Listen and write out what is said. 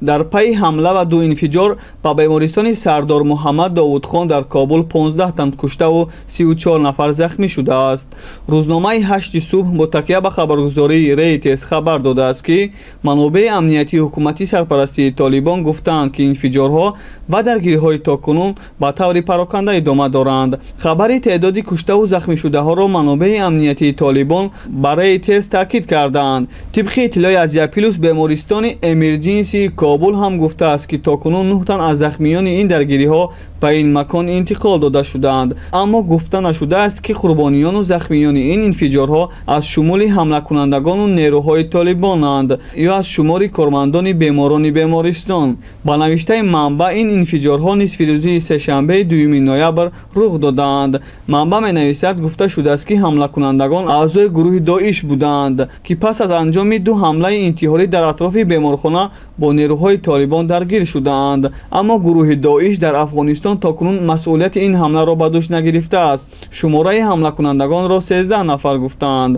дар пайи ҳамла ва ду инфиҷор ба бемористони Сардор Муҳаммад Довудхон дар Кобул 15 тан куштаву 34 нафар захмӣ шудааст. Рӯзномаи 8 субҳ бо такя ба хабаргузории Reuters хабар додааст ки манобеъи амниятии ҳукумати сарпарастии Толибон гуфтаанд ки инфиҷорҳо ва даргириҳои токунун ба таври пароканда идома доранд. хабари теъдоди куштаву захмишудаҳоро манобеъи амниятии Толибон ба Reuters таъкид кардаанд. тибқи иттилои Азия Плюс бемористони Эмерҷенсии Кобул ҳам гуфтааст ки токунун 9 тан аз захмиёни ин даргириҳо ба ин макон интиқол дода шудаанд, аммо гуфта нашудааст ки қурбониону захмиёни ин инфиҷорҳо аз шумули ҳамлакунандагону нерӯҳои Толибонанд ё аз шумори кормандони беморони бемористон. ба навиштаи манбаъ ин инфиҷорҳо нисфи рӯзии сешанбеи 2 ноябр рух додаанд. манбаъ менависад гуфта шудааст ки ҳамлакунандагон аъзои гурӯҳи Доиш буданд ки пас аз анҷоми 2 ҳамлаи интиҳорӣ дар атрофи беморхона бо нерӯҳои Толибон даргир шудаанд, аммо гурӯҳи Доиш дар Афғонистон токунун масъулияти ин ҳамларо ба дӯш нагирифтааст. шумораи ҳамлакунандагонро 13 нафар гуфтаанд.